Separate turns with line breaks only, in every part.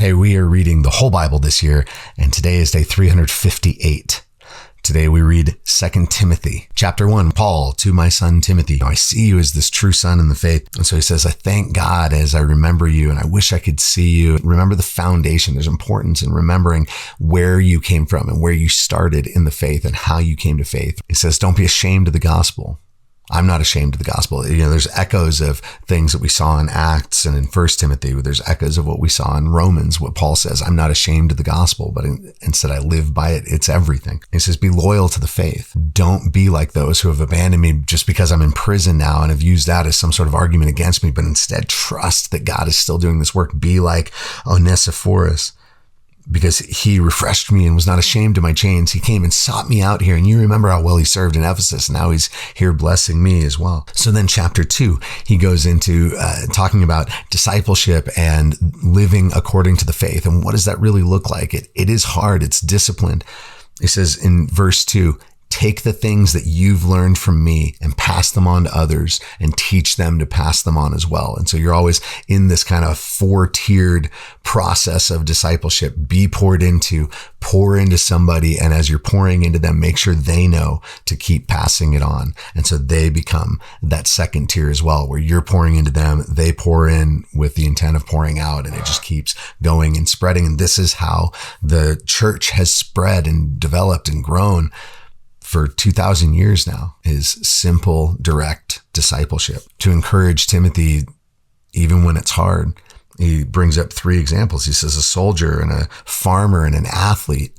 Hey, we are reading the whole Bible this year, and today is day 358. Today we read 2 Timothy, chapter 1, Paul, to my son Timothy. I see you as this true son in the faith. And so he says, I thank God as I remember you, and I wish I could see you. Remember the foundation. There's importance in remembering where you came from and where you started in the faith and how you came to faith. He says, don't be ashamed of the gospel. I'm not ashamed of the gospel. There's echoes of things that we saw in Acts and in 1 Timothy. There's echoes of what we saw in Romans, what Paul says, I'm not ashamed of the gospel, but instead I live by it. It's everything. He says, be loyal to the faith. Don't be like those who have abandoned me just because I'm in prison now and have used that as some sort of argument against me, but instead trust that God is still doing this work. Be like Onesiphorus, because he refreshed me and was not ashamed of my chains. He came and sought me out here. And you remember how well he served in Ephesus. Now he's here blessing me as well. So then chapter 2, he goes into talking about discipleship and living according to the faith. And what does that really look like? It is hard. It's disciplined. He says in verse 2, take the things that you've learned from me and pass them on to others and teach them to pass them on as well. And so you're always in this kind of 4-tiered process of discipleship. Be poured into, pour into somebody. And as you're pouring into them, make sure they know to keep passing it on. And so they become that second tier as well, where you're pouring into them, they pour in with the intent of pouring out. And it just keeps going and spreading. And this is how the church has spread and developed and grown for 2,000 years now, is simple, direct discipleship. To encourage Timothy, even when it's hard, he brings up 3 examples. He says a soldier and a farmer and an athlete.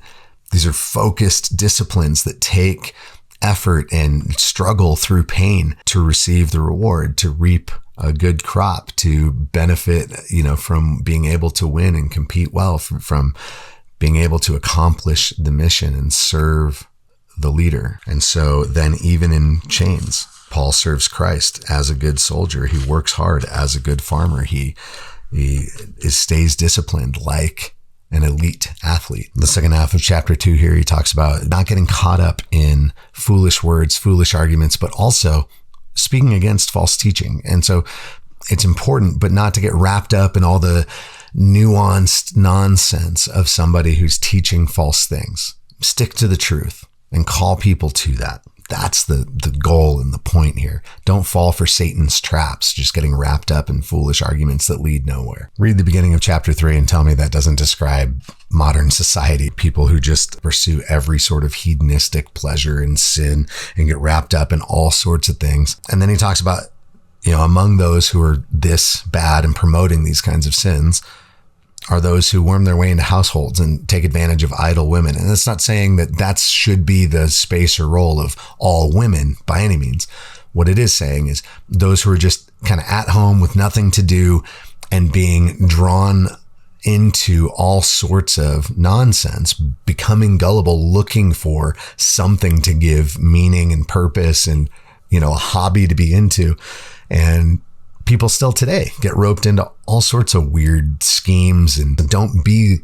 These are focused disciplines that take effort and struggle through pain to receive the reward, to reap a good crop, to benefit, from being able to win and compete well, from being able to accomplish the mission and serve the leader. And so then even in chains, Paul serves Christ as a good soldier. He works hard as a good farmer. He stays disciplined like an elite athlete. The second half of chapter 2 here, he talks about not getting caught up in foolish words, foolish arguments, but also speaking against false teaching. And so it's important, but not to get wrapped up in all the nuanced nonsense of somebody who's teaching false things. Stick to the truth and call people to that. That's the goal and the point here. Don't fall for Satan's traps, just getting wrapped up in foolish arguments that lead nowhere. Read the beginning of chapter 3 and tell me that doesn't describe modern society, people who just pursue every sort of hedonistic pleasure and sin and get wrapped up in all sorts of things. And then he talks about, among those who are this bad and promoting these kinds of sins are those who worm their way into households and take advantage of idle women. And it's not saying that should be the space or role of all women by any means. What it is saying is those who are just kind of at home with nothing to do and being drawn into all sorts of nonsense, becoming gullible, looking for something to give meaning and purpose and, a hobby to be into. And people still today get roped into all sorts of weird schemes, and don't be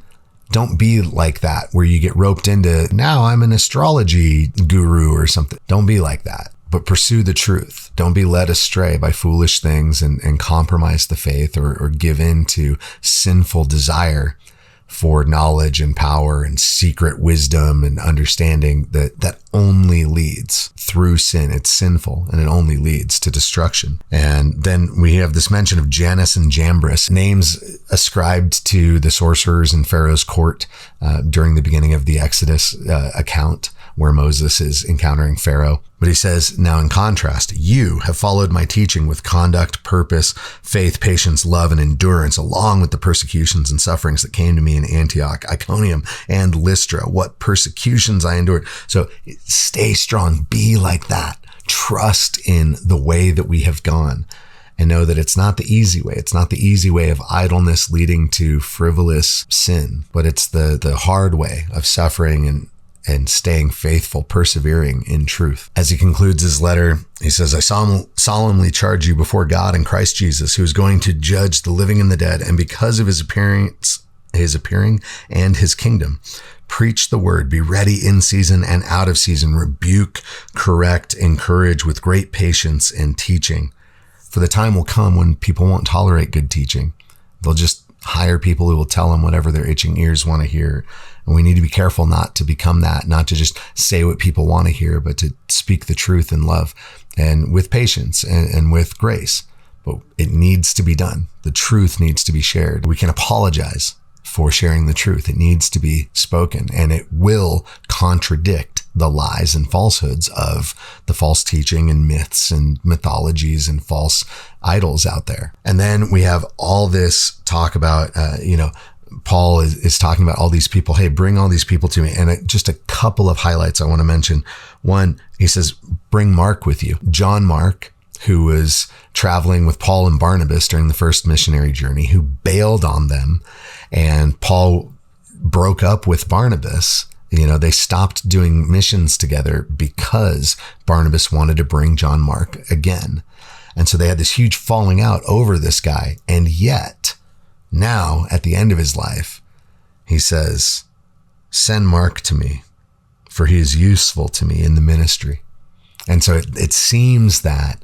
like that where you get roped into, now I'm an astrology guru or something. Don't be like that, but pursue the truth. Don't be led astray by foolish things and compromise the faith or give in to sinful desire for knowledge and power and secret wisdom and understanding that only leads through sin. It's sinful and it only leads to destruction. And then we have this mention of Jannes and Jambres, names ascribed to the sorcerers in Pharaoh's court during the beginning of the Exodus account, where Moses is encountering Pharaoh. But he says, now in contrast, you have followed my teaching with conduct, purpose, faith, patience, love, and endurance, along with the persecutions and sufferings that came to me in Antioch, Iconium, and Lystra. What persecutions I endured. So stay strong. Be like that. Trust in the way that we have gone. And know that it's not the easy way. It's not the easy way of idleness leading to frivolous sin, but it's the hard way of suffering and staying faithful, persevering in truth. As he concludes his letter, he says, I solemnly charge you before God and Christ Jesus, who is going to judge the living and the dead, and because of his appearing and his kingdom, preach the word, be ready in season and out of season, rebuke, correct, encourage with great patience and teaching. For the time will come when people won't tolerate good teaching. They'll just hire people who will tell them whatever their itching ears want to hear. And we need to be careful not to become that, not to just say what people want to hear, but to speak the truth in love and with patience and with grace. But it needs to be done. The truth needs to be shared. We can apologize for sharing the truth. It needs to be spoken, and it will contradict the lies and falsehoods of the false teaching and myths and mythologies and false idols out there. And then we have all this talk about, Paul is talking about all these people. Hey, bring all these people to me. And just a couple of highlights I want to mention. One, he says, bring Mark with you. John Mark, who was traveling with Paul and Barnabas during the first missionary journey, who bailed on them. And Paul broke up with Barnabas. They stopped doing missions together because Barnabas wanted to bring John Mark again. And so they had this huge falling out over this guy. And yet, now at the end of his life, he says, send Mark to me, for he is useful to me in the ministry. And so it seems that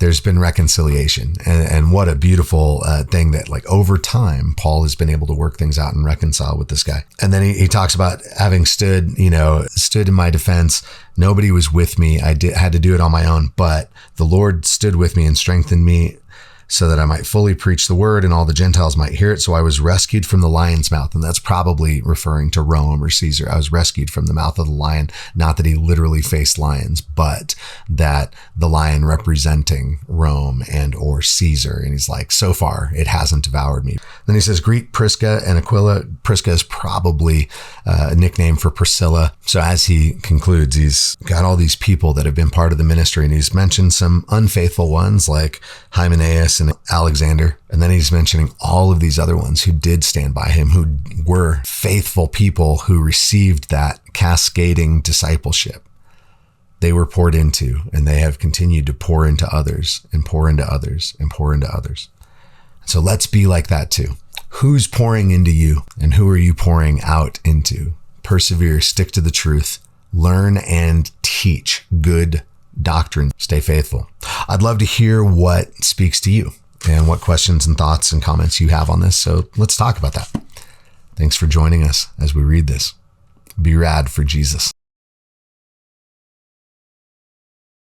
there's been reconciliation, and what a beautiful thing that, like, over time, Paul has been able to work things out and reconcile with this guy. And then he talks about having stood in my defense. Nobody was with me. I had to do it on my own, but the Lord stood with me and strengthened me so that I might fully preach the word and all the Gentiles might hear it. So I was rescued from the lion's mouth. And that's probably referring to Rome or Caesar. I was rescued from the mouth of the lion. Not that he literally faced lions, but that the lion representing Rome and or Caesar. And he's like, so far, it hasn't devoured me. Then he says, greet Prisca and Aquila. Prisca is probably a nickname for Priscilla. So as he concludes, he's got all these people that have been part of the ministry, and he's mentioned some unfaithful ones like Hymenaeus and Alexander. And then he's mentioning all of these other ones who did stand by him, who were faithful people who received that cascading discipleship. They were poured into, and they have continued to pour into others and pour into others and pour into others. So let's be like that too. Who's pouring into you, and who are you pouring out into? Persevere, stick to the truth, learn and teach good doctrine. Stay faithful. I'd love to hear what speaks to you and what questions and thoughts and comments you have on this. So let's talk about that. Thanks for joining us as we read this. Be rad for Jesus.